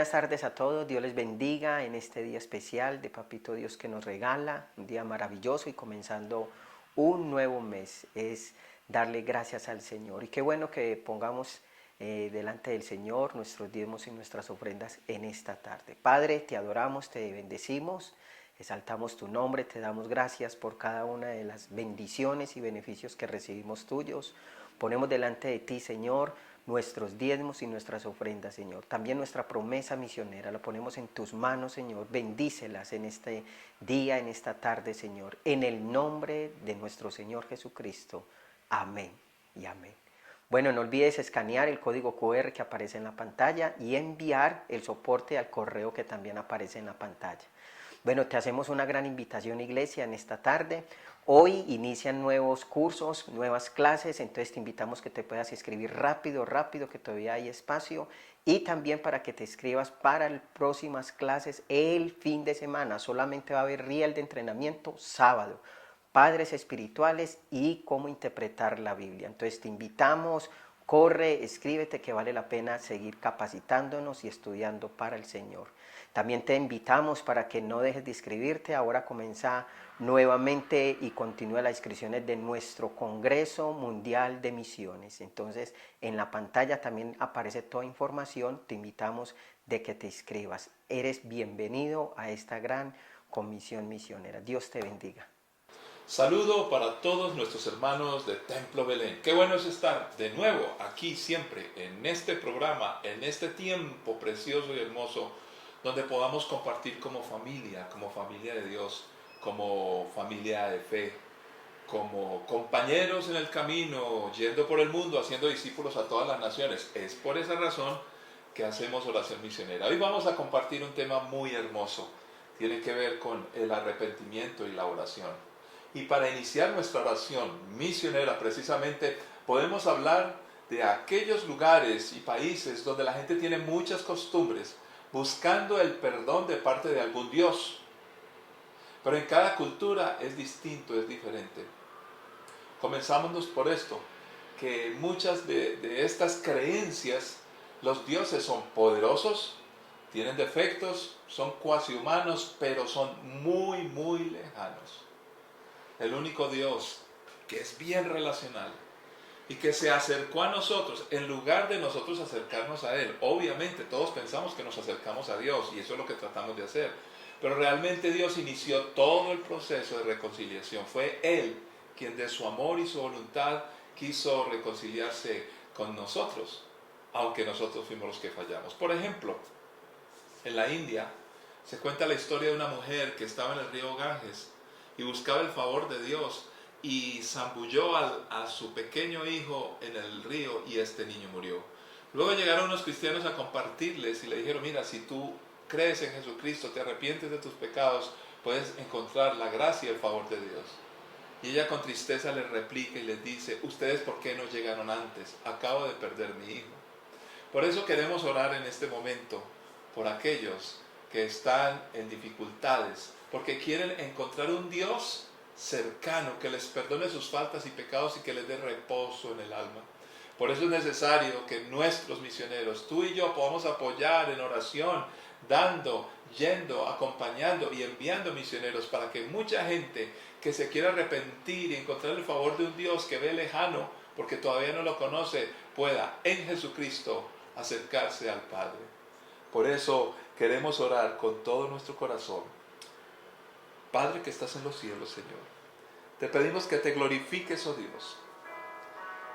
Buenas tardes a todos, Dios les bendiga en este día especial de Papito Dios que nos regala, un día maravilloso y comenzando un nuevo mes, es darle gracias al Señor. Y qué bueno que pongamos delante del Señor nuestros diezmos y nuestras ofrendas en esta tarde. Padre, te adoramos, te bendecimos, exaltamos tu nombre, te damos gracias por cada una de las bendiciones y beneficios que recibimos tuyos. Ponemos delante de ti, Señor, nuestros diezmos y nuestras ofrendas, Señor. También nuestra promesa misionera la ponemos en tus manos, Señor. Bendícelas en este día, en esta tarde, Señor. En el nombre de nuestro Señor Jesucristo. Amén y amén. Bueno, no olvides escanear el código QR que aparece en la pantalla y enviar el soporte al correo que también aparece en la pantalla. Bueno, te hacemos una gran invitación, iglesia, en esta tarde. Hoy inician nuevos cursos, nuevas clases, entonces te invitamos que te puedas inscribir rápido, que todavía hay espacio. Y también para que te inscribas para las próximas clases el fin de semana. Solamente va a haber riel de entrenamiento sábado. Padres espirituales y cómo interpretar la Biblia. Entonces te invitamos, corre, escríbete que vale la pena seguir capacitándonos y estudiando para el Señor. También te invitamos para que no dejes de inscribirte. Ahora comienza nuevamente y continúa las inscripciones de nuestro Congreso Mundial de Misiones. Entonces, en la pantalla también aparece toda información. Te invitamos de que te inscribas. Eres bienvenido a esta gran comisión misionera. Dios te bendiga. Saludo para todos nuestros hermanos de Templo Belén. Qué bueno es estar de nuevo aquí siempre en este programa, en este tiempo precioso y hermoso, donde podamos compartir como familia de Dios, como familia de fe, como compañeros en el camino, yendo por el mundo, haciendo discípulos a todas las naciones. Es por esa razón que hacemos oración misionera. Hoy vamos a compartir un tema muy hermoso. Tiene que ver con el arrepentimiento y la oración. Y para iniciar nuestra oración misionera, precisamente, podemos hablar de aquellos lugares y países donde la gente tiene muchas costumbres, buscando el perdón de parte de algún Dios. Pero en cada cultura es distinto, es diferente. Comenzámonos por esto, que muchas de estas creencias, los dioses son poderosos, tienen defectos, son cuasi humanos, pero son muy, muy lejanos. El único Dios que es bien relacional y que se acercó a nosotros en lugar de nosotros acercarnos a Él. Obviamente todos pensamos que nos acercamos a Dios y eso es lo que tratamos de hacer. Pero realmente Dios inició todo el proceso de reconciliación. Fue Él quien de su amor y su voluntad quiso reconciliarse con nosotros, aunque nosotros fuimos los que fallamos. Por ejemplo, en la India se cuenta la historia de una mujer que estaba en el río Ganges y buscaba el favor de Dios y zambulló a su pequeño hijo en el río y este niño murió. Luego llegaron unos cristianos a compartirles y le dijeron, mira, si tú crees en Jesucristo, te arrepientes de tus pecados, puedes encontrar la gracia y el favor de Dios. Y ella con tristeza les replica y les dice, ¿ustedes por qué no llegaron antes? Acabo de perder mi hijo. Por eso queremos orar en este momento por aquellos que están en dificultades, porque quieren encontrar un Dios cercano que les perdone sus faltas y pecados y que les dé reposo en el alma. Por eso es necesario que nuestros misioneros, tú y yo, podamos apoyar en oración, dando, yendo, acompañando y enviando misioneros para que mucha gente que se quiera arrepentir y encontrar el favor de un Dios que ve lejano, porque todavía no lo conoce, pueda en Jesucristo acercarse al Padre. Por eso queremos orar con todo nuestro corazón. Padre que estás en los cielos, Señor, te pedimos que te glorifiques, oh Dios,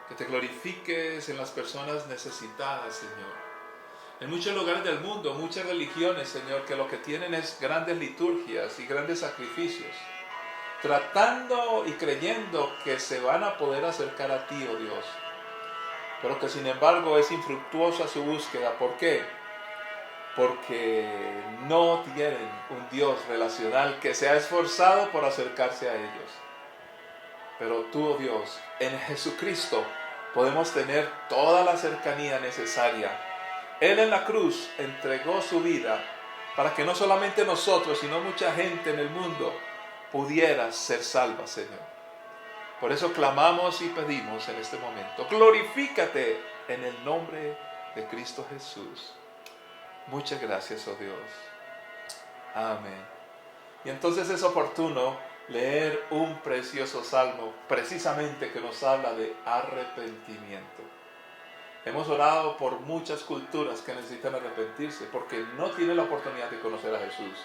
que te glorifiques en las personas necesitadas, Señor. En muchos lugares del mundo, muchas religiones, Señor, que lo que tienen es grandes liturgias y grandes sacrificios, tratando y creyendo que se van a poder acercar a ti, oh Dios, pero que sin embargo es infructuosa su búsqueda. ¿Por qué? Porque no tienen un Dios relacional que se ha esforzado por acercarse a ellos. Pero tú, oh Dios, en Jesucristo podemos tener toda la cercanía necesaria. Él en la cruz entregó su vida para que no solamente nosotros, sino mucha gente en el mundo pudiera ser salva, Señor. Por eso clamamos y pedimos en este momento, glorifícate en el nombre de Cristo Jesús. Muchas gracias, oh Dios. Amén. Y entonces es oportuno leer un precioso salmo, precisamente que nos habla de arrepentimiento. Hemos orado por muchas culturas que necesitan arrepentirse porque no tienen la oportunidad de conocer a Jesús.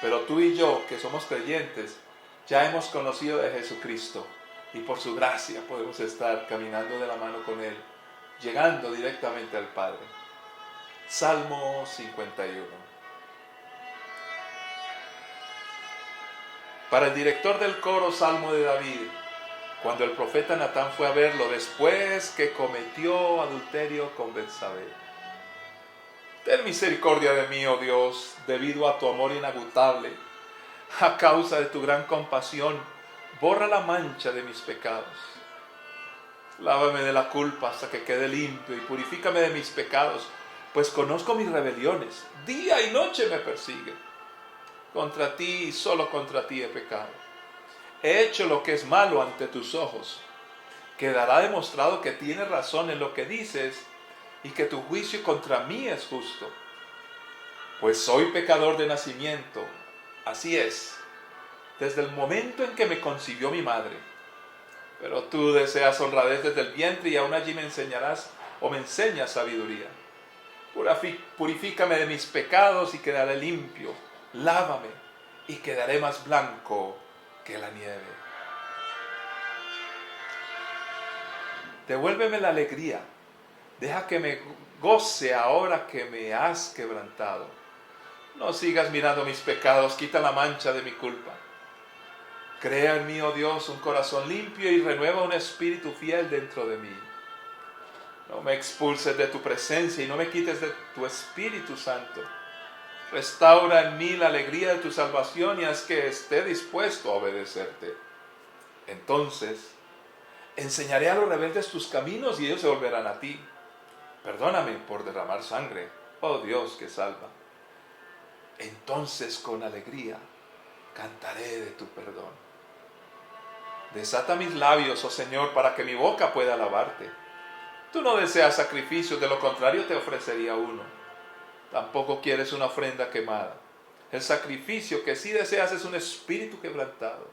Pero tú y yo, que somos creyentes, ya hemos conocido de Jesucristo y por su gracia podemos estar caminando de la mano con Él, llegando directamente al Padre. Salmo 51. Para el director del coro, Salmo de David, cuando el profeta Natán fue a verlo después que cometió adulterio con Betsabé. Ten misericordia de mí, oh Dios, debido a tu amor inagotable. A causa de tu gran compasión, borra la mancha de mis pecados. Lávame de la culpa hasta que quede limpio y purifícame de mis pecados, pues conozco mis rebeliones. Día y noche me persiguen. Contra ti y solo contra ti he pecado. He hecho lo que es malo ante tus ojos. Quedará demostrado que tienes razón en lo que dices y que tu juicio contra mí es justo. Pues soy pecador de nacimiento, así es, desde el momento en que me concibió mi madre. Pero tú deseas honradez desde el vientre y aún allí me enseñarás o me enseñas sabiduría. Purifícame de mis pecados y quedaré limpio. Lávame y quedaré más blanco que la nieve. Devuélveme la alegría. Deja que me goce ahora que me has quebrantado. No sigas mirando mis pecados, quita la mancha de mi culpa. Crea en mí, oh Dios, un corazón limpio y renueva un espíritu fiel dentro de mí. No me expulses de tu presencia y no me quites de tu Espíritu Santo. Restaura en mí la alegría de tu salvación y haz que esté dispuesto a obedecerte. Entonces, enseñaré a los rebeldes tus caminos y ellos se volverán a ti. Perdóname por derramar sangre, oh Dios que salva. Entonces con alegría cantaré de tu perdón. Desata mis labios, oh Señor, para que mi boca pueda alabarte. Tú no deseas sacrificios, de lo contrario te ofrecería uno. Tampoco quieres una ofrenda quemada. El sacrificio que sí deseas es un espíritu quebrantado.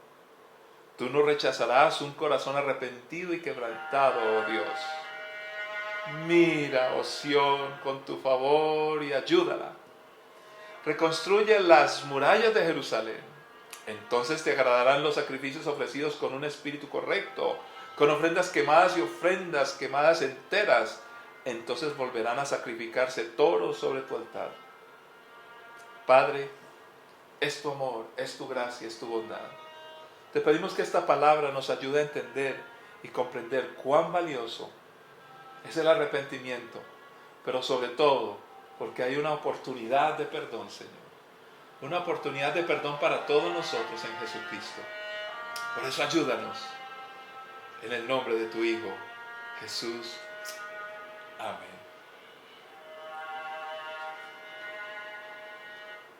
Tú no rechazarás un corazón arrepentido y quebrantado, oh Dios. Mira, oh Sión, con tu favor y ayúdala. Reconstruye las murallas de Jerusalén. Entonces te agradarán los sacrificios ofrecidos con un espíritu correcto, con ofrendas quemadas y ofrendas quemadas enteras. Entonces volverán a sacrificarse toros sobre tu altar. Padre, es tu amor, es tu gracia, es tu bondad. Te pedimos que esta palabra nos ayude a entender y comprender cuán valioso es el arrepentimiento, pero sobre todo porque hay una oportunidad de perdón, Señor. Una oportunidad de perdón para todos nosotros en Jesucristo. Por eso ayúdanos. En el nombre de tu Hijo, Jesús. Amén.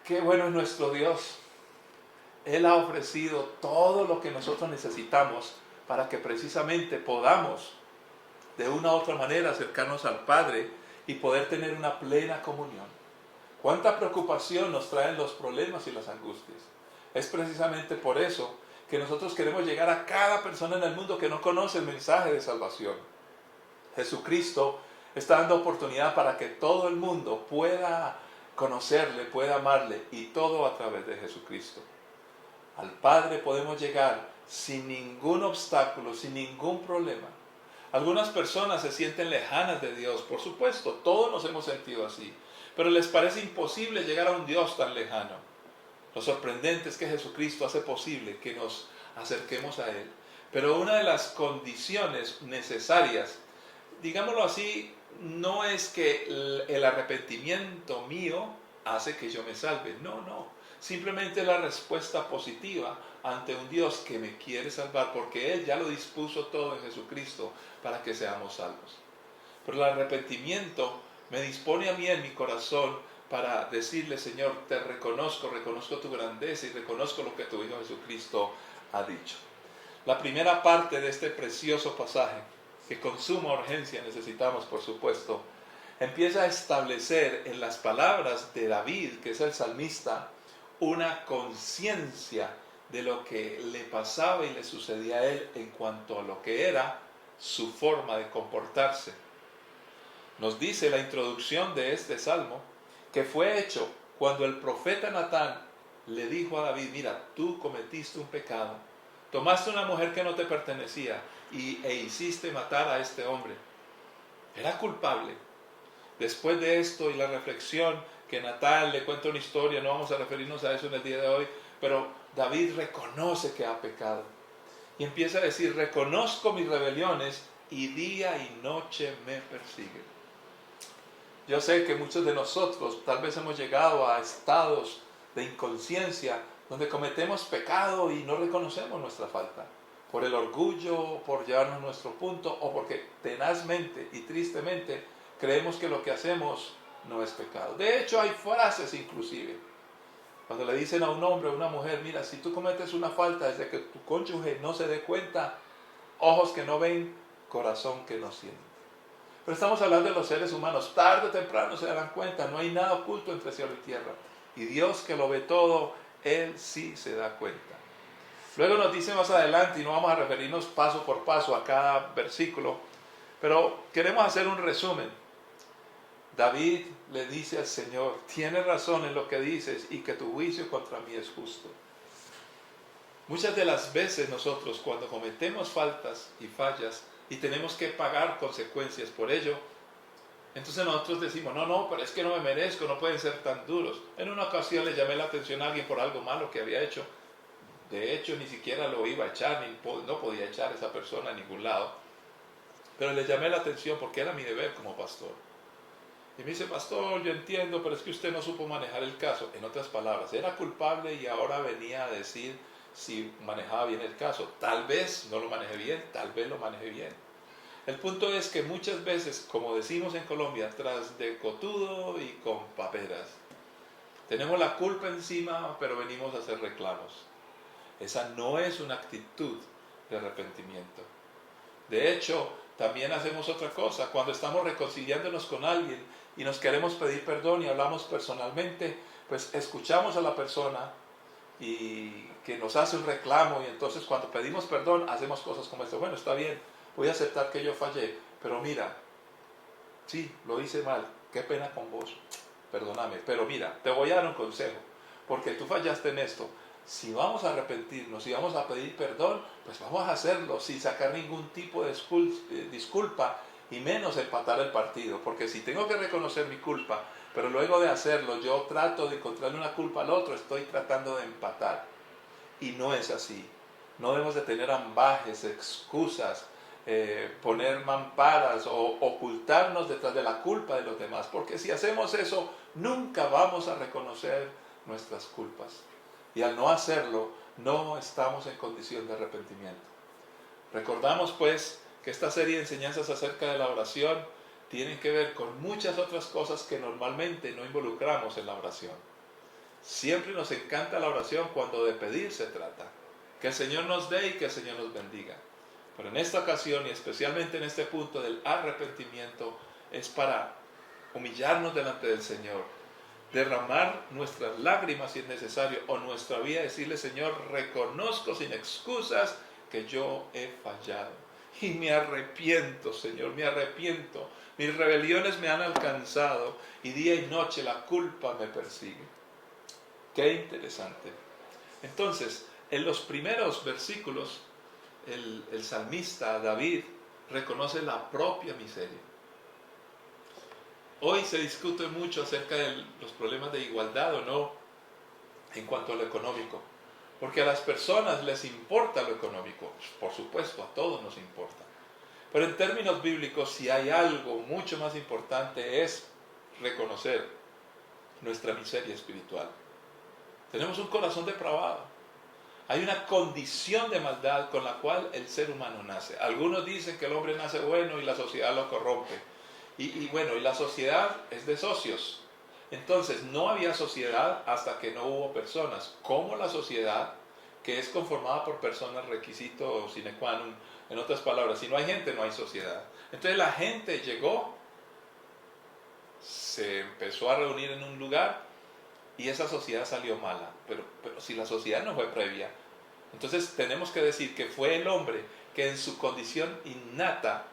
Qué bueno es nuestro Dios. Él ha ofrecido todo lo que nosotros necesitamos para que precisamente podamos de una u otra manera acercarnos al Padre y poder tener una plena comunión. ¿Cuánta preocupación nos traen los problemas y las angustias? Es precisamente por eso que nosotros queremos llegar a cada persona en el mundo que no conoce el mensaje de salvación. Jesucristo está dando oportunidad para que todo el mundo pueda conocerle, pueda amarle, y todo a través de Jesucristo. Al Padre podemos llegar sin ningún obstáculo, sin ningún problema. Algunas personas se sienten lejanas de Dios, por supuesto, todos nos hemos sentido así, pero les parece imposible llegar a un Dios tan lejano. Lo sorprendente es que Jesucristo hace posible que nos acerquemos a Él. Pero una de las condiciones necesarias, digámoslo así, no es que el arrepentimiento mío hace que yo me salve. No. Simplemente la respuesta positiva ante un Dios que me quiere salvar, porque Él ya lo dispuso todo en Jesucristo para que seamos salvos. Pero el arrepentimiento me dispone a mí en mi corazón para decirle: Señor, te reconozco tu grandeza y reconozco lo que tu Hijo Jesucristo ha dicho. La primera parte de este precioso pasaje, que con suma urgencia necesitamos, por supuesto, empieza a establecer en las palabras de David, que es el salmista, una conciencia de lo que le pasaba y le sucedía a él en cuanto a lo que era su forma de comportarse. Nos dice la introducción de este salmo que fue hecho cuando el profeta Natán le dijo a David: mira, tú cometiste un pecado, tomaste una mujer que no te pertenecía e hiciste matar a este hombre. Era culpable. Después de esto y la reflexión que Natán le cuenta una historia, no vamos a referirnos a eso en el día de hoy, pero David reconoce que ha pecado y empieza a decir: reconozco mis rebeliones y día y noche me persiguen. Yo sé que muchos de nosotros tal vez hemos llegado a estados de inconsciencia donde cometemos pecado y no reconocemos nuestra falta, por el orgullo, por llevarnos nuestro punto, o porque tenazmente y tristemente creemos que lo que hacemos no es pecado. De hecho, hay frases inclusive, cuando le dicen a un hombre o a una mujer: mira, si tú cometes una falta, desde que tu cónyuge no se dé cuenta, ojos que no ven, corazón que no siente. Pero estamos hablando de los seres humanos, tarde o temprano se darán cuenta, no hay nada oculto entre cielo y tierra. Y Dios, que lo ve todo, Él sí se da cuenta. Luego nos dice más adelante, y no vamos a referirnos paso por paso a cada versículo, pero queremos hacer un resumen. David le dice al Señor: tienes razón en lo que dices y que tu juicio contra mí es justo. Muchas de las veces nosotros, cuando cometemos faltas y fallas y tenemos que pagar consecuencias por ello, entonces nosotros decimos: no, pero es que no me merezco, no pueden ser tan duros. En una ocasión le llamé la atención a alguien por algo malo que había hecho. De hecho, ni siquiera lo iba a echar, no podía echar a esa persona a ningún lado. Pero le llamé la atención porque era mi deber como pastor. Y me dice: pastor, yo entiendo, pero es que usted no supo manejar el caso. En otras palabras, era culpable y ahora venía a decir si manejaba bien el caso. Tal vez no lo manejé bien, tal vez lo manejé bien. El punto es que muchas veces, como decimos en Colombia, tras de cotudo y con paperas, tenemos la culpa encima, pero venimos a hacer reclamos. Esa no es una actitud de arrepentimiento. De hecho, también hacemos otra cosa. Cuando estamos reconciliándonos con alguien y nos queremos pedir perdón y hablamos personalmente, pues escuchamos a la persona y que nos hace un reclamo, y entonces cuando pedimos perdón hacemos cosas como esto: bueno, está bien, voy a aceptar que yo fallé, pero mira, sí, lo hice mal, qué pena con vos, perdóname, pero mira, te voy a dar un consejo, porque tú fallaste en esto. Si vamos a arrepentirnos, si vamos a pedir perdón, pues vamos a hacerlo sin sacar ningún tipo de disculpa, y menos empatar el partido, porque si tengo que reconocer mi culpa, pero luego de hacerlo yo trato de encontrarle una culpa al otro, estoy tratando de empatar. Y no es así. No debemos de tener ambajes, excusas, poner mamparas o ocultarnos detrás de la culpa de los demás, porque si hacemos eso, nunca vamos a reconocer nuestras culpas. Y al no hacerlo, no estamos en condición de arrepentimiento. Recordamos pues que esta serie de enseñanzas acerca de la oración tienen que ver con muchas otras cosas que normalmente no involucramos en la oración. Siempre nos encanta la oración cuando de pedir se trata. Que el Señor nos dé y que el Señor nos bendiga. Pero en esta ocasión, y especialmente en este punto del arrepentimiento, es para humillarnos delante del Señor, derramar nuestras lágrimas si es necesario, o nuestra vida, decirle: Señor, reconozco sin excusas que yo he fallado. Y me arrepiento, Señor, me arrepiento. Mis rebeliones me han alcanzado y día y noche la culpa me persigue. Qué interesante. Entonces, en los primeros versículos, el salmista David reconoce la propia miseria. Hoy se discute mucho acerca de los problemas de igualdad o no en cuanto a lo económico, porque a las personas les importa lo económico, por supuesto, a todos nos importa. Pero en términos bíblicos, si hay algo mucho más importante, es reconocer nuestra miseria espiritual. Tenemos un corazón depravado. Hay una condición de maldad con la cual el ser humano nace. Algunos dicen que el hombre nace bueno y la sociedad lo corrompe. Y la sociedad es de socios. Entonces, no había sociedad hasta que no hubo personas. Como la sociedad, que es conformada por personas, requisito sine qua non. En otras palabras, si no hay gente, no hay sociedad. Entonces la gente llegó se empezó a reunir en un lugar y esa sociedad salió mala. Pero si la sociedad no fue previa, entonces tenemos que decir que fue el hombre que en su condición innata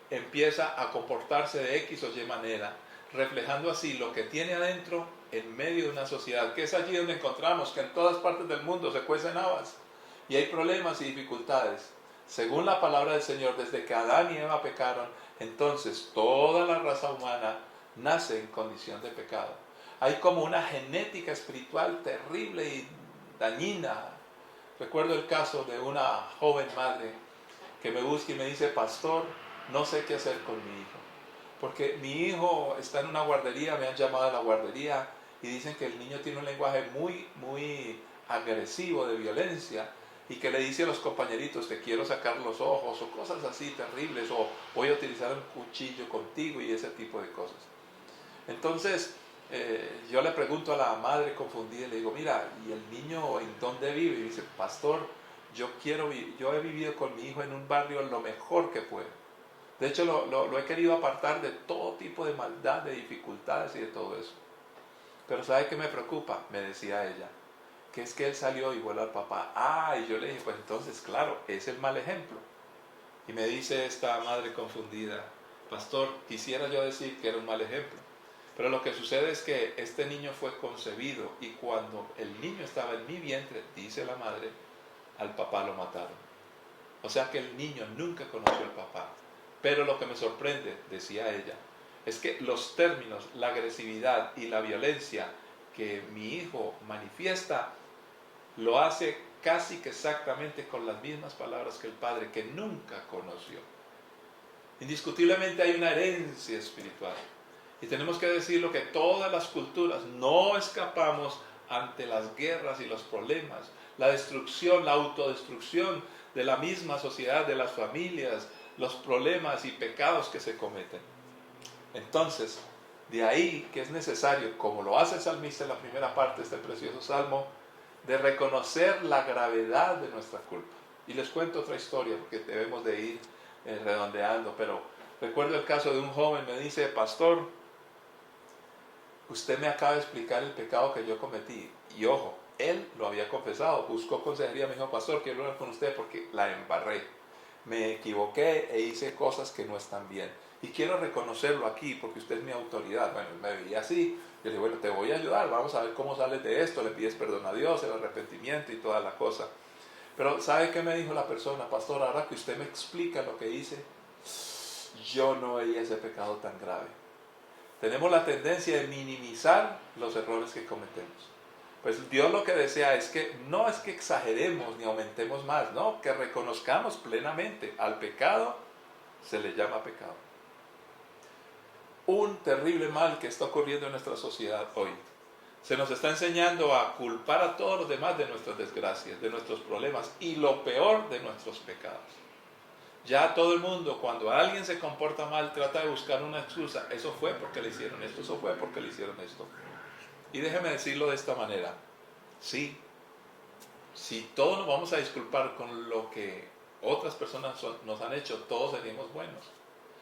empieza a comportarse de X o Y manera, reflejando así lo que tiene adentro en medio de una sociedad, que es allí donde encontramos que en todas partes del mundo se cuecen habas y hay problemas y dificultades. Según la palabra del Señor, desde que Adán y Eva pecaron, entonces toda la raza humana nace en condición de pecado. Hay como una genética espiritual terrible y dañina. Recuerdo el caso de una joven madre que me busca y me dice: pastor, no sé qué hacer con mi hijo, porque mi hijo está en una guardería, me han llamado a la guardería y dicen que el niño tiene un lenguaje muy agresivo, de violencia, y que le dice a los compañeritos: te quiero sacar los ojos, o cosas así terribles, o voy a utilizar un cuchillo contigo, y ese tipo de cosas. Entonces yo le pregunto a la madre confundida y le digo: mira, ¿y el niño en dónde vive? Y dice: pastor, yo he vivido con mi hijo en un barrio lo mejor que puedo. De hecho, lo he querido apartar de todo tipo de maldad, de dificultades y de todo eso. Pero ¿sabe qué me preocupa? Me decía ella, que es que él salió igual al papá. Y yo le dije: pues entonces, claro, es el mal ejemplo. Y me dice esta madre confundida: pastor, quisiera yo decir que era un mal ejemplo, pero lo que sucede es que este niño fue concebido y cuando el niño estaba en mi vientre, dice la madre, al papá lo mataron. O sea que el niño nunca conoció al papá. Pero lo que me sorprende, decía ella, es que los términos, la agresividad y la violencia que mi hijo manifiesta, lo hace casi que exactamente con las mismas palabras que el padre, que nunca conoció. Indiscutiblemente hay una herencia espiritual. Y tenemos que decirlo, que todas las culturas no escapamos ante las guerras y los problemas, la destrucción, la autodestrucción de la misma sociedad, de las familias, los problemas y pecados que se cometen. Entonces, de ahí que es necesario, como lo hace el salmista en la primera parte de este precioso salmo, de reconocer la gravedad de nuestra culpa. Y les cuento otra historia, porque debemos de ir redondeando, pero recuerdo el caso de un joven, me dice: pastor, usted me acaba de explicar el pecado que yo cometí. Y ojo, él lo había confesado, buscó consejería, me dijo: pastor, quiero hablar con usted porque la embarré, me equivoqué e hice cosas que no están bien. Y quiero reconocerlo aquí porque usted es mi autoridad. Bueno, me veía así. Yo le dije: bueno, te voy a ayudar, vamos a ver cómo sales de esto. Le pides perdón a Dios, el arrepentimiento y toda la cosa. Pero ¿sabe qué me dijo la persona? pastor, ahora que usted me explica lo que hice, yo no veía ese pecado tan grave. Tenemos la tendencia de minimizar los errores que cometemos. Pues Dios lo que desea es que no es que exageremos ni aumentemos más, no, que reconozcamos plenamente al pecado, se le llama pecado. Un terrible mal que está ocurriendo en nuestra sociedad hoy. Se nos está enseñando a culpar a todos los demás de nuestras desgracias, de nuestros problemas y lo peor, de nuestros pecados. Ya todo el mundo, cuando alguien se comporta mal, trata de buscar una excusa. Eso fue porque le hicieron esto, eso fue porque le hicieron esto. Y déjeme decirlo de esta manera. Sí, si todos nos vamos a disculpar con lo que otras personas nos han hecho, todos seríamos buenos.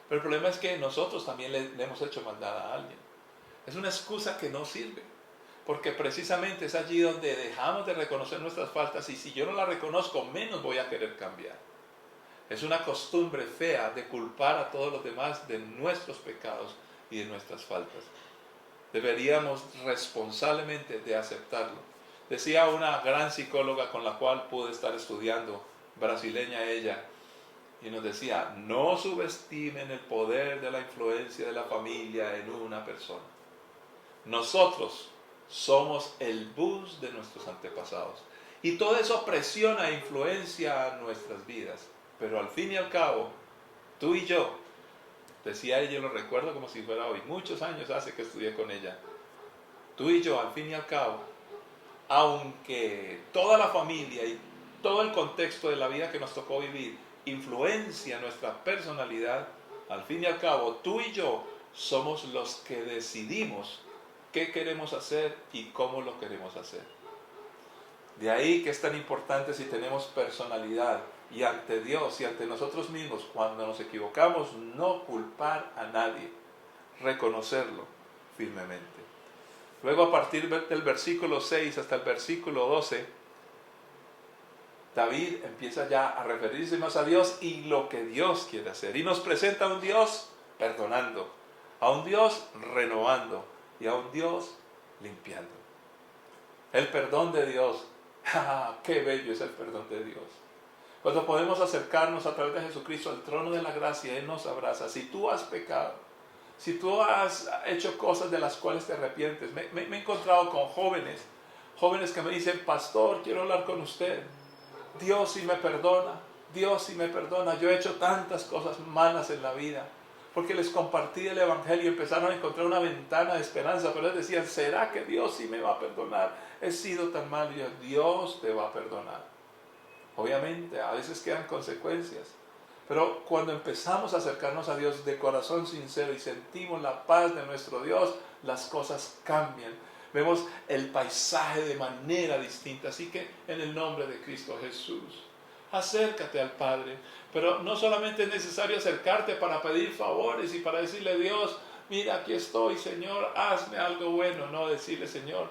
Pero el problema es que nosotros también le hemos hecho maldad a alguien. Es una excusa que no sirve. Porque precisamente es allí donde dejamos de reconocer nuestras faltas, y si yo no las reconozco, menos voy a querer cambiar. Es una costumbre fea de culpar a todos los demás de nuestros pecados y de nuestras faltas. Deberíamos responsablemente de aceptarlo. Decía una gran psicóloga con la cual pude estar estudiando, brasileña ella, y nos decía: no subestimen el poder de la influencia de la familia en una persona. Nosotros somos el bus de nuestros antepasados. Y todo eso presiona e influencia nuestras vidas. Pero al fin y al cabo, tú y yo, decía ella, lo recuerdo como si fuera hoy, muchos años hace que estudié con ella, tú y yo, al fin y al cabo, aunque toda la familia y todo el contexto de la vida que nos tocó vivir influencia nuestra personalidad, al fin y al cabo, tú y yo somos los que decidimos qué queremos hacer y cómo lo queremos hacer. De ahí que es tan importante, si tenemos personalidad y ante Dios y ante nosotros mismos, cuando nos equivocamos, no culpar a nadie, reconocerlo. firmemente. Luego a partir del versículo 6 hasta el versículo 12, David empieza ya a referirse más a Dios y lo que Dios quiere hacer. Y nos presenta a un Dios perdonando, a un Dios renovando y a un Dios limpiando. El perdón de Dios. ¡Qué bello es el perdón de Dios! Cuando podemos acercarnos a través de Jesucristo al trono de la gracia, Él nos abraza. Si tú has pecado, si tú has hecho cosas de las cuales te arrepientes, me he encontrado con jóvenes que me dicen, pastor, quiero hablar con usted. Dios sí me perdona, Dios sí me perdona. Yo he hecho tantas cosas malas en la vida, porque les compartí el Evangelio y empezaron a encontrar una ventana de esperanza, pero ellos decían, ¿será que Dios sí me va a perdonar? He sido tan mal. Y yo, Dios te va a perdonar. Obviamente, a veces quedan consecuencias, pero cuando empezamos a acercarnos a Dios de corazón sincero y sentimos la paz de nuestro Dios, las cosas cambian. Vemos el paisaje de manera distinta. Así que en el nombre de Cristo Jesús, acércate al Padre. Pero no solamente es necesario acercarte para pedir favores y para decirle a Dios, mira, aquí estoy, Señor, hazme algo bueno. No, decirle, Señor,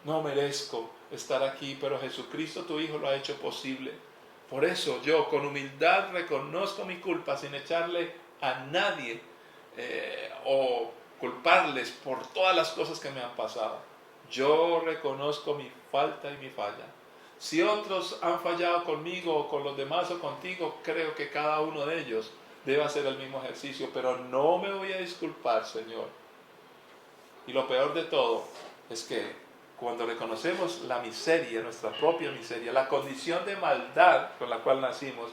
no merezco estar aquí, pero Jesucristo tu Hijo lo ha hecho posible. Por eso yo con humildad reconozco mi culpa sin echarle a nadie o culparles por todas las cosas que me han pasado. Yo reconozco mi falta y mi falla. Si otros han fallado conmigo o con los demás o contigo, creo que cada uno de ellos debe hacer el mismo ejercicio, pero no me voy a disculpar, Señor. Y lo peor de todo es que cuando reconocemos la miseria, nuestra propia miseria, la condición de maldad con la cual nacimos,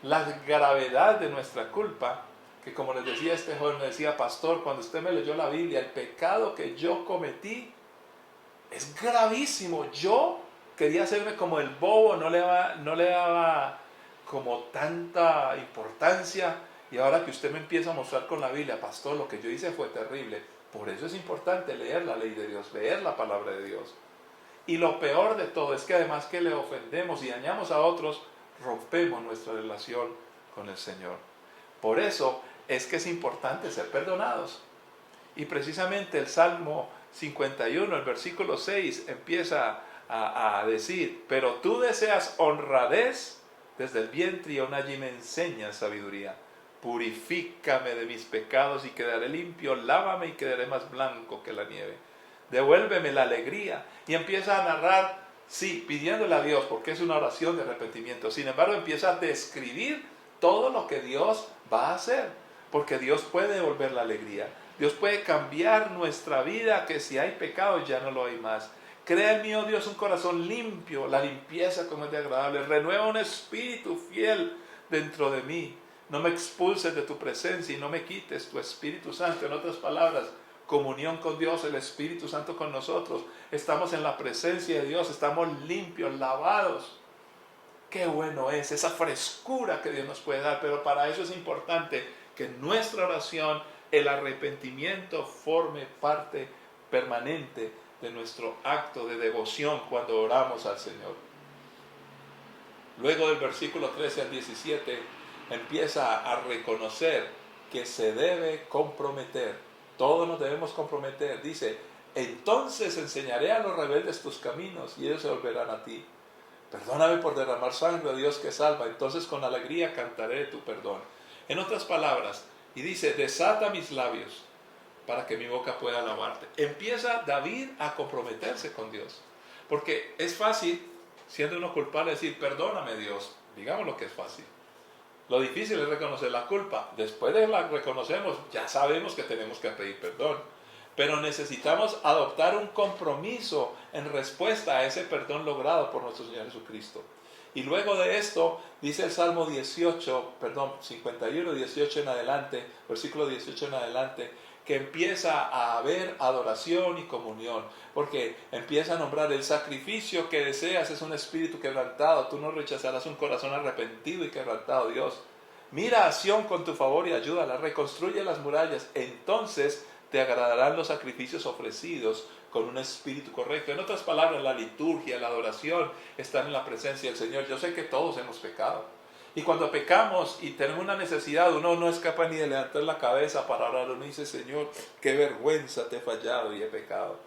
la gravedad de nuestra culpa, que como les decía este joven, me decía, pastor, cuando usted me leyó la Biblia, el pecado que yo cometí es gravísimo. Yo quería hacerme como el bobo, no le daba como tanta importancia, y ahora que usted me empieza a mostrar con la Biblia, pastor, lo que yo hice fue terrible. Por eso es importante leer la ley de Dios, leer la palabra de Dios. Y lo peor de todo es que además que le ofendemos y dañamos a otros, rompemos nuestra relación con el Señor. Por eso es que es importante ser perdonados. Y precisamente el Salmo 51, el versículo 6, empieza a decir, pero tú deseas honradez desde el vientre y aún allí me enseñas sabiduría. Purifícame de mis pecados y quedaré limpio, lávame y quedaré más blanco que la nieve. Devuélveme la alegría. Y empieza a narrar, sí, pidiéndole a Dios, porque es una oración de arrepentimiento. Sin embargo, empieza a describir todo lo que Dios va a hacer, porque Dios puede devolver la alegría. Dios puede cambiar nuestra vida, que si hay pecado ya no lo hay más. Crea en mí, oh Dios, un corazón limpio, la limpieza como es de agradable. Renueva un espíritu fiel dentro de mí. No me expulses de tu presencia y no me quites tu Espíritu Santo. En otras palabras, comunión con Dios, el Espíritu Santo con nosotros. Estamos en la presencia de Dios, estamos limpios, lavados. Qué bueno es esa frescura que Dios nos puede dar, pero para eso es importante que en nuestra oración el arrepentimiento forme parte permanente de nuestro acto de devoción cuando oramos al Señor. Luego del versículo 13 al 17 empieza a reconocer que se debe comprometer. Todos nos debemos comprometer. Dice, entonces enseñaré a los rebeldes tus caminos y ellos se volverán a ti. Perdóname por derramar sangre, Dios que salva. Entonces con alegría cantaré tu perdón. En otras palabras, y dice, desata mis labios para que mi boca pueda alabarte. Empieza David a comprometerse con Dios. Porque es fácil, siendo uno culpable, decir, perdóname Dios. Digamos lo que es fácil. Lo difícil es reconocer la culpa. Después de la reconocemos, ya sabemos que tenemos que pedir perdón. Pero necesitamos adoptar un compromiso en respuesta a ese perdón logrado por nuestro Señor Jesucristo. Y luego de esto, dice el Salmo 51, 18 en adelante, versículo 18 en adelante, que empieza a haber adoración y comunión, porque empieza a nombrar el sacrificio que deseas es un espíritu quebrantado. Tú no rechazarás un corazón arrepentido y quebrantado, Dios. Mira a Sión con tu favor y ayúdala, reconstruye las murallas, entonces te agradarán los sacrificios ofrecidos con un espíritu correcto. En otras palabras, la liturgia, la adoración están en la presencia del Señor. Yo sé que todos hemos pecado. Y cuando pecamos y tenemos una necesidad, uno no es capaz ni de levantar la cabeza para orar. Uno dice, Señor, qué vergüenza, te he fallado y he pecado.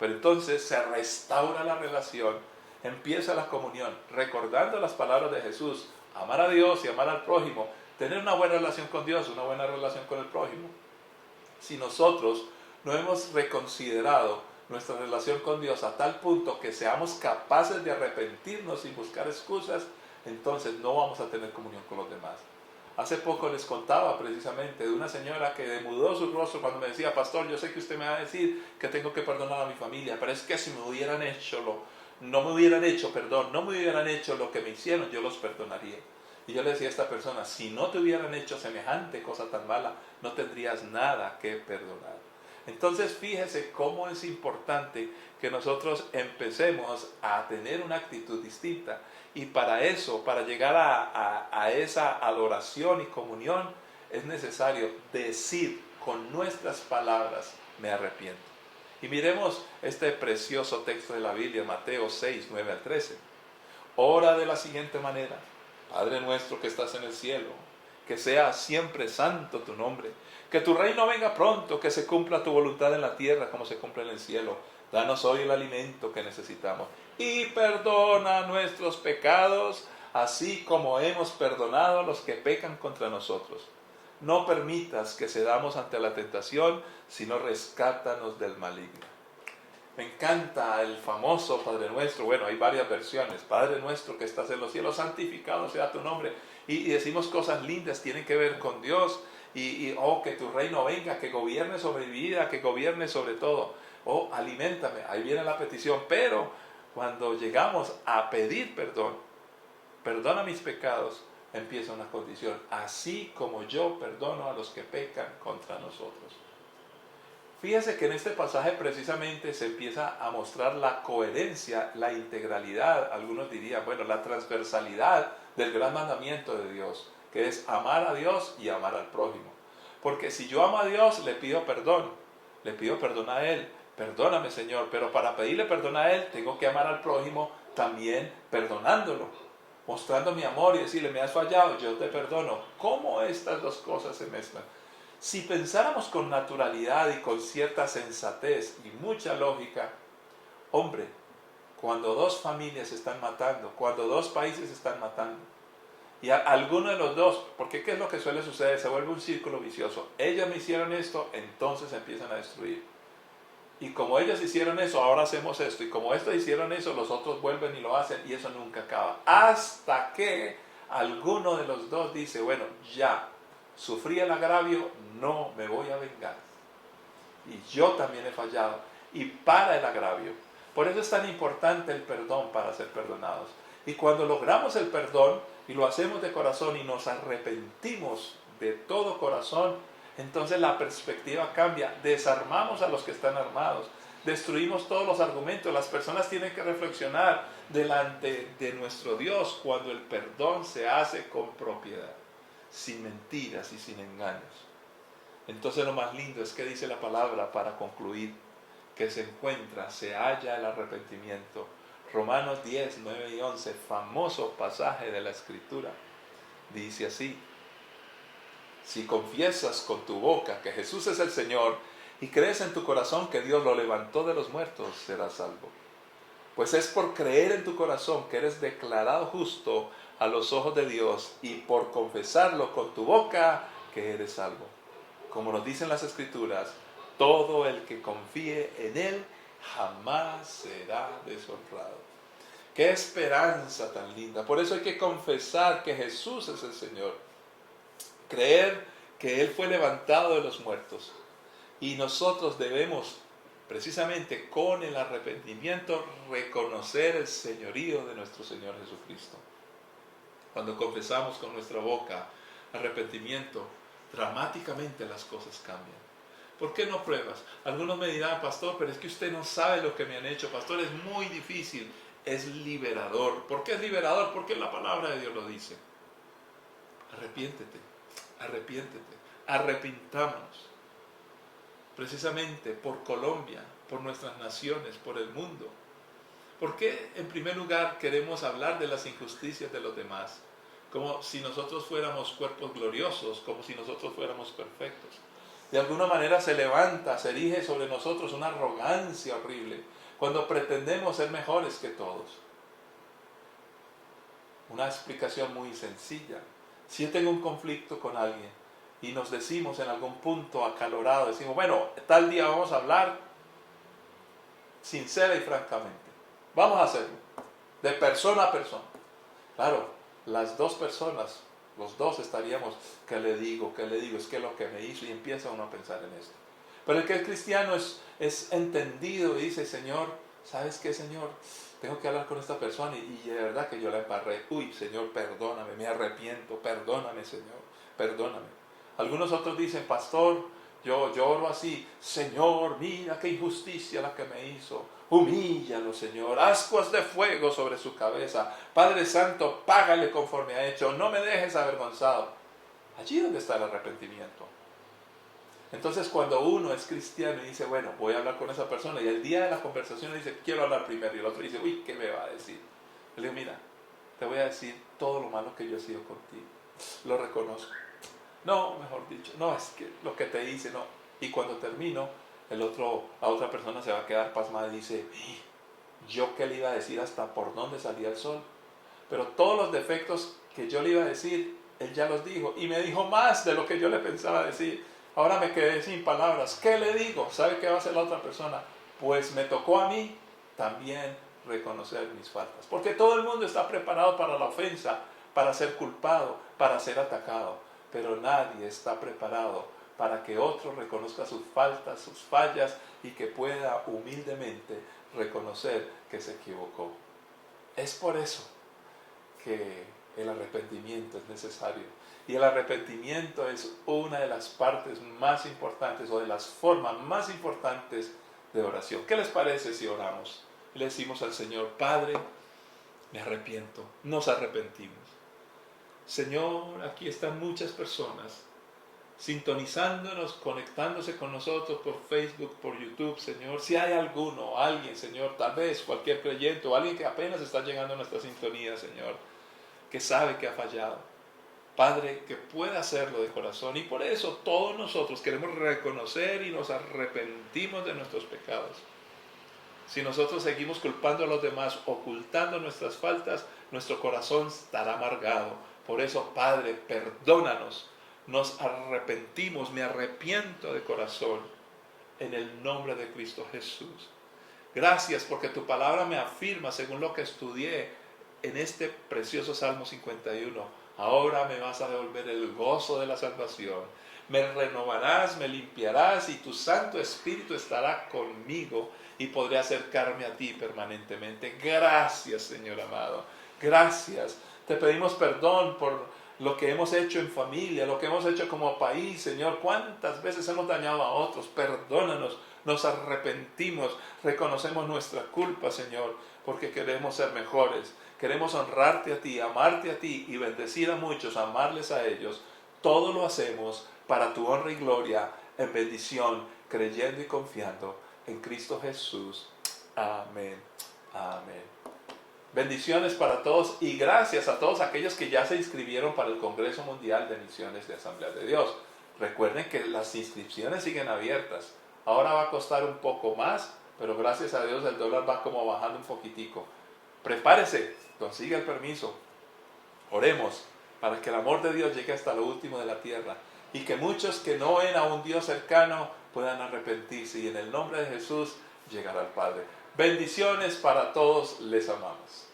Pero entonces se restaura la relación, empieza la comunión, recordando las palabras de Jesús, amar a Dios y amar al prójimo, tener una buena relación con Dios, una buena relación con el prójimo. Si nosotros no hemos reconsiderado nuestra relación con Dios a tal punto que seamos capaces de arrepentirnos y buscar excusas, entonces no vamos a tener comunión con los demás. Hace poco les contaba precisamente de una señora que demudó su rostro cuando me decía, pastor, yo sé que usted me va a decir que tengo que perdonar a mi familia, pero es que si me hubieran hecho no me hubieran hecho lo que me hicieron, yo los perdonaría. Y yo le decía a esta persona, si no te hubieran hecho semejante cosa tan mala, no tendrías nada que perdonar. Entonces fíjese cómo es importante que nosotros empecemos a tener una actitud distinta. Y para eso, para llegar a esa adoración y comunión, es necesario decir con nuestras palabras, me arrepiento. Y miremos este precioso texto de la Biblia, Mateo 6, 9 al 13. Ora de la siguiente manera: Padre nuestro que estás en el cielo, que sea siempre santo tu nombre, que tu reino venga pronto, que se cumpla tu voluntad en la tierra como se cumple en el cielo. Danos hoy el alimento que necesitamos y perdona nuestros pecados, así como hemos perdonado a los que pecan contra nosotros. No permitas que cedamos ante la tentación, sino rescátanos del maligno. Me encanta el famoso Padre Nuestro. Bueno, hay varias versiones. Padre Nuestro que estás en los cielos, santificado sea tu nombre. Y decimos cosas lindas, tienen que ver con Dios. Oh, que tu reino venga, que gobierne sobre mi vida, que gobierne sobre todo. Oh, aliméntame. Ahí viene la petición. Pero cuando llegamos a pedir perdón, perdona mis pecados, empieza una condición. Así como yo perdono a los que pecan contra nosotros. Fíjese que en este pasaje precisamente se empieza a mostrar la coherencia, la integralidad, algunos dirían, bueno, la transversalidad del gran mandamiento de Dios, que es amar a Dios y amar al prójimo. Porque si yo amo a Dios, le pido perdón a Él, perdóname Señor, pero para pedirle perdón a Él, tengo que amar al prójimo también perdonándolo, mostrando mi amor y decirle, me has fallado, yo te perdono. ¿Cómo estas dos cosas se mezclan? Si pensáramos con naturalidad y con cierta sensatez y mucha lógica, hombre, cuando dos familias se están matando, cuando dos países se están matando, y alguno de los dos, porque ¿qué es lo que suele suceder? Se vuelve un círculo vicioso. Ellos me hicieron esto, entonces empiezan a destruir. Y como ellos hicieron eso, ahora hacemos esto. Y como estos hicieron eso, los otros vuelven y lo hacen, y eso nunca acaba. Hasta que alguno de los dos dice, bueno, ya, sufrí el agravio, no me voy a vengar. Y yo también he fallado. Y para el agravio. Por eso es tan importante el perdón para ser perdonados. Y cuando logramos el perdón y lo hacemos de corazón y nos arrepentimos de todo corazón, entonces la perspectiva cambia. Desarmamos a los que están armados. Destruimos todos los argumentos. Las personas tienen que reflexionar delante de nuestro Dios cuando el perdón se hace con propiedad, sin mentiras y sin engaños. Entonces lo más lindo es que dice la palabra para concluir, que se halla el arrepentimiento. Romanos 10, 9 y 11, famoso pasaje de la Escritura, dice así: si confiesas con tu boca que Jesús es el Señor y crees en tu corazón que Dios lo levantó de los muertos, serás salvo. Pues es por creer en tu corazón que eres declarado justo a los ojos de Dios y por confesarlo con tu boca que eres salvo. Como nos dicen las Escrituras, todo el que confíe en Él jamás será deshonrado. ¡Qué esperanza tan linda! Por eso hay que confesar que Jesús es el Señor. Creer que Él fue levantado de los muertos. Y nosotros debemos, precisamente con el arrepentimiento, reconocer el señorío de nuestro Señor Jesucristo. Cuando confesamos con nuestra boca arrepentimiento, dramáticamente las cosas cambian. ¿Por qué no pruebas? Algunos me dirán, pastor, pero es que usted no sabe lo que me han hecho. Pastor, es muy difícil. Es liberador. ¿Por qué es liberador? Porque la palabra de Dios lo dice. Arrepiéntete, arrepintámonos. Precisamente por Colombia, por nuestras naciones, por el mundo. ¿Por qué en primer lugar queremos hablar de las injusticias de los demás? como si nosotros fuéramos cuerpos gloriosos, como si nosotros fuéramos perfectos. De alguna manera se levanta, se erige sobre nosotros una arrogancia horrible cuando pretendemos ser mejores que todos. Una explicación muy sencilla. Si yo tengo un conflicto con alguien y nos decimos en algún punto acalorado, decimos, bueno, tal día vamos a hablar sincera y francamente. Vamos a hacerlo, de persona a persona. Claro, las dos personas, los dos estaríamos, ¿qué le digo? Es que lo que me hizo, y empieza uno a pensar en esto. Pero el que es cristiano es entendido y dice, Señor, ¿sabes qué, Señor? Tengo que hablar con esta persona y de verdad que yo la embarré. Uy, Señor, perdóname, me arrepiento, perdóname, Señor, perdóname. Algunos otros dicen, pastor, yo oro así, Señor, mira qué injusticia la que me hizo. Humíllalo, Señor, ascuas de fuego sobre su cabeza. Padre Santo, págale conforme ha hecho, no me dejes avergonzado. Allí donde está el arrepentimiento. Entonces cuando uno es cristiano y dice, bueno, voy a hablar con esa persona, y el día de la conversación dice, quiero hablar primero, y el otro dice, uy, ¿qué me va a decir? Le digo, mira, te voy a decir todo lo malo que yo he sido contigo, lo reconozco. No, mejor dicho, no, es que lo que te hice, no. Y cuando termino, la otra persona se va a quedar pasmada y dice, ¿yo qué le iba a decir hasta por dónde salía el sol? Pero todos los defectos que yo le iba a decir, él ya los dijo, y me dijo más de lo que yo le pensaba decir. Ahora me quedé sin palabras. ¿Qué le digo? ¿Sabe qué va a hacer la otra persona? Pues me tocó a mí también reconocer mis faltas. Porque todo el mundo está preparado para la ofensa, para ser culpado, para ser atacado. Pero nadie está preparado para que otro reconozca sus faltas, sus fallas, y que pueda humildemente reconocer que se equivocó. Es por eso que el arrepentimiento es necesario. Y el arrepentimiento es una de las partes más importantes o de las formas más importantes de oración. ¿Qué les parece si oramos? Le decimos al Señor, Padre, me arrepiento, nos arrepentimos. Señor, aquí están muchas personas sintonizándonos, conectándose con nosotros por Facebook, por YouTube, Señor. Si hay alguno, alguien, Señor, tal vez cualquier creyente o alguien que apenas está llegando a nuestra sintonía, Señor, que sabe que ha fallado. Padre, que pueda hacerlo de corazón, y por eso todos nosotros queremos reconocer y nos arrepentimos de nuestros pecados. Si nosotros seguimos culpando a los demás, ocultando nuestras faltas, nuestro corazón estará amargado. Por eso, Padre, perdónanos, nos arrepentimos, me arrepiento de corazón, en el nombre de Cristo Jesús. Gracias porque tu palabra me afirma, según lo que estudié en este precioso Salmo 51, ahora me vas a devolver el gozo de la salvación. Me renovarás, me limpiarás, y tu Santo Espíritu estará conmigo y podré acercarme a ti permanentemente. Gracias, Señor amado. Gracias. Te pedimos perdón por lo que hemos hecho en familia, lo que hemos hecho como país, Señor. ¿Cuántas veces hemos dañado a otros? Perdónanos. Nos arrepentimos, reconocemos nuestra culpa, Señor, porque queremos ser mejores. Queremos honrarte a ti, amarte a ti y bendecir a muchos, amarles a ellos. Todo lo hacemos para tu honra y gloria, en bendición, creyendo y confiando en Cristo Jesús. Amén. Amén. Bendiciones para todos y gracias a todos aquellos que ya se inscribieron para el Congreso Mundial de Misiones de Asamblea de Dios. Recuerden que las inscripciones siguen abiertas. Ahora va a costar un poco más, pero gracias a Dios el dólar va como bajando un poquitico. Prepárese, consiga el permiso. Oremos para que el amor de Dios llegue hasta lo último de la tierra y que muchos que no ven a un Dios cercano puedan arrepentirse y en el nombre de Jesús llegar al Padre. Bendiciones para todos, les amamos.